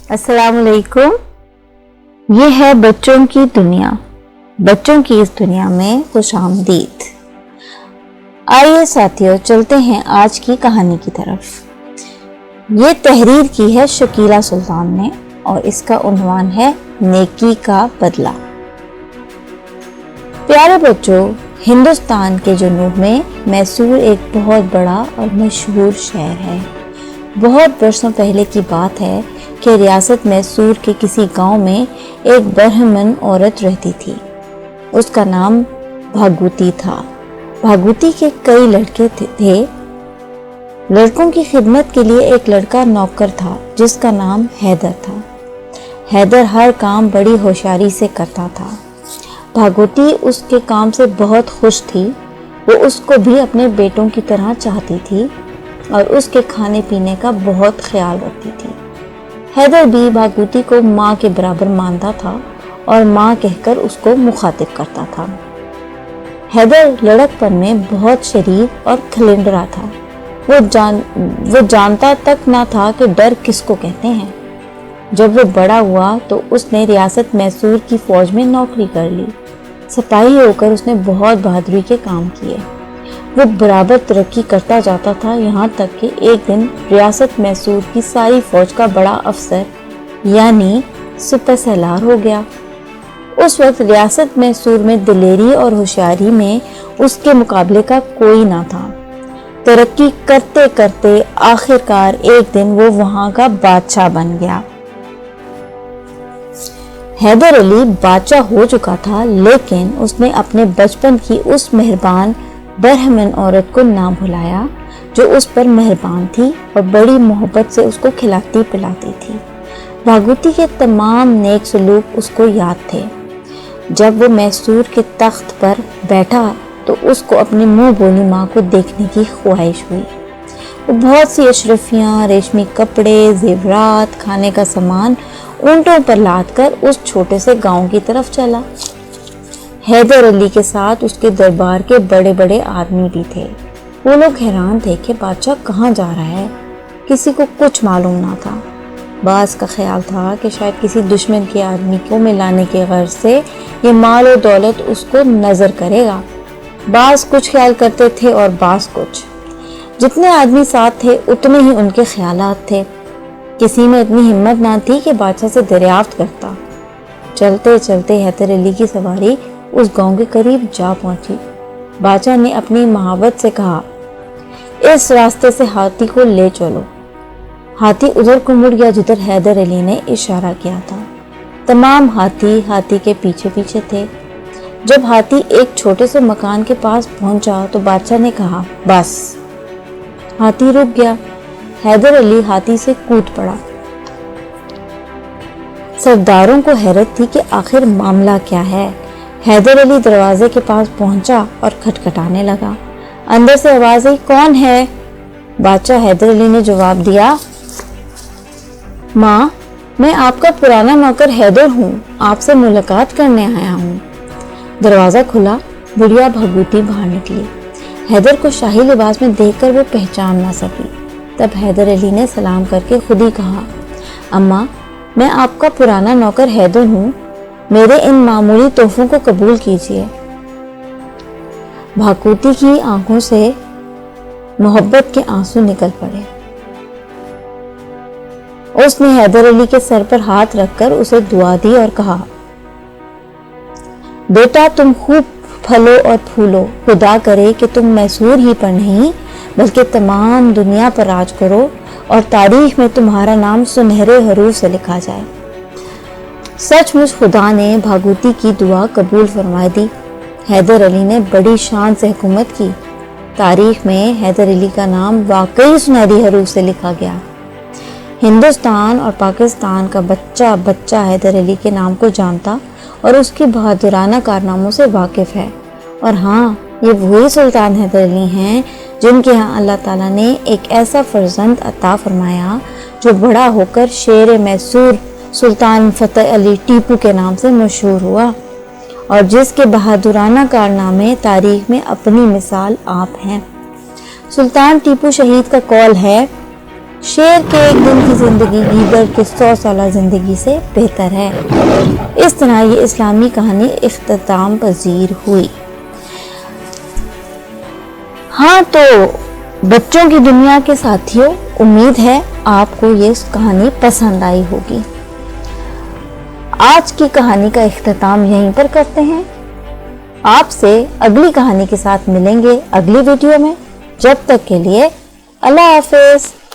अस्सलाम वालेकुम। ये है बच्चों की दुनिया। बच्चों की इस दुनिया में खुशामदीद। आइए साथियों, चलते हैं आज की कहानी की तरफ। ये तहरीर की है शकीला सुल्तान ने और इसका उन्वान है नेकी का बदला। प्यारे बच्चों, हिंदुस्तान के जुनूब में मैसूर एक बहुत बड़ा और मशहूर शहर है। बहुत वर्षों पहले की बात है कि रियासत मैसूर के किसी गांव में एक ब्राह्मण औरत रहती थी। उसका नाम भागुती था। भागुती के कई लड़के थे। लड़कों की खिदमत के लिए एक लड़का नौकर था जिसका नाम हैदर था। हैदर हर काम बड़ी होशियारी से करता था। भागुती उसके काम से बहुत खुश थी। वो उसको भी अपने बेटों की तरह चाहती थी और उसके खाने पीने का बहुत ख्याल रखती थी। हैदर भी भागुती को माँ के बराबर मानता था और माँ कहकर उसको मुखातिब करता था। हैदर लड़कपन में बहुत शरीफ और खिलंडरा था। वो जानता तक ना था कि डर किसको कहते हैं। जब वो बड़ा हुआ तो उसने रियासत मैसूर की फौज में नौकरी कर ली। सिपाही होकर उसने बहुत बहादुरी के काम किए। वो बराबर तरक्की करता जाता था, यहाँ तक कि एक दिन रियासत मैसूर की सारी फौज का बड़ा अफसर यानी सुपर सलार हो गया। उस वक्त रियासत मैसूर में दिलेरी और होशियारी में उसके मुकाबले का कोई ना था। तरक्की करते करते आखिरकार एक दिन वो वहां का बादशाह बन गया। हैदर अली बादशाह हो चुका था, लेकिन उसने अपने बचपन की उस मेहरबान ब्राह्मण औरत को ना भुलाया जो उस पर मेहरबान थी और बड़ी मोहब्बत से उसको खिलाती पिलाती थी। भागुती के तमाम नेक सलूक उसको याद थे। जब वो मैसूर के तख्त पर बैठा तो उसको अपनी मुंह बोली माँ को देखने की ख्वाहिश हुई। वो बहुत सी अशरफियाँ, रेशमी कपड़े, जेवरात, खाने का सामान ऊंटों पर लाद कर उस छोटे से गांव की तरफ चला। हैदर अली के साथ उसके दरबार के बड़े बड़े आदमी भी थे। वो लोग हैरान थे कि बादशाह कहाँ जा रहा है। किसी को कुछ मालूम ना था। बास का ख्याल था कि शायद किसी दुश्मन के आदमी को मिलाने के गर्ज से ये माल और दौलत उसको नजर करेगा। बास कुछ ख्याल करते थे और बास कुछ। जितने आदमी साथ थे उतने ही उनके ख्यालात थे। किसी में इतनी हिम्मत ना थी कि बादशाह से दरियाफ्त करता। चलते चलते हैदर अली की सवारी उस गांव के करीब जा पहुंची। बादशाह ने अपनी महावत से कहा, इस रास्ते से हाथी को ले चलो। हाथी उधर को मुड़ गया जिधर हैदर अली ने इशारा किया था। तमाम हाथी के पीछे पीछे थे। जब हाथी एक छोटे से मकान के पास पहुंचा तो बादशाह ने कहा, बस। हाथी रुक गया। हैदर अली हाथी से कूद पड़ा। सरदारों को हैरत थी कि आखिर मामला क्या है। हैदर अली दरवाजे के पास पहुंचा और खटखटाने लगा। अंदर से आवाज आई, कौन है? बादशाह हैदर अली ने जवाब दिया, माँ, मैं आपका पुराना नौकर हैदर हूँ, आपसे मुलाकात करने आया हूँ। दरवाजा खुला। बुढ़िया भागुती बाहर निकली। हैदर को शाही लिबास में देखकर वो पहचान ना सकी। तब हैदर अली ने सलाम करके खुद ही कहा, अम्मा, मैं आपका पुराना नौकर हैदर हूँ, मेरे इन मामूली तोहफों को कबूल कीजिए। भागुती की आंखों से मोहब्बत के आंसू निकल पड़े। उसने हैदर अली के सर पर हाथ रखकर उसे दुआ दी और कहा, बेटा, तुम खूब फलो और फूलो। खुदा करे कि तुम मैसूर ही पर नहीं बल्कि तमाम दुनिया पर राज करो और तारीख में तुम्हारा नाम सुनहरे हरूफ से लिखा जाए। सचमुच खुदा ने भागुती की दुआ कबूल फरमा दी। हैदर अली ने बड़ी शान से हुकूमत की। तारीख में हैदर अली का नाम वाकई सुनहरी हरूफ से लिखा गया। हिंदुस्तान और पाकिस्तान का बच्चा बच्चा हैदर अली के नाम को जानता और उसकी बहादुराना कारनामों से वाकिफ है। और हाँ, ये वही सुल्तान हैदर अली हैं जिनके यहाँ अल्लाह ताला ने एक ऐसा फर्जंद अता फरमाया जो बड़ा होकर शेर मैसूर सुल्तान फतेह अली टीपू के नाम से मशहूर हुआ और जिसके बहादुराना कारनामे तारीख में अपनी मिसाल आप हैं। सुल्तान टीपू शहीद का कौल है, شیر کے ایک دن کی زندگی گیدڑ کے 100 سالہ زندگی سے بہتر ہے۔ اس طرح یہ اسلامی کہانی اختتام پذیر ہوئی۔ ہاں تو بچوں کی دنیا کے ساتھیوں، امید ہے آپ کو یہ کہانی پسند آئی ہوگی۔ آج کی کہانی کا اختتام یہیں پر کرتے ہیں۔ آپ سے اگلی کہانی کے ساتھ ملیں گے اگلی ویڈیو میں۔ جب تک کے لیے اللہ حافظ۔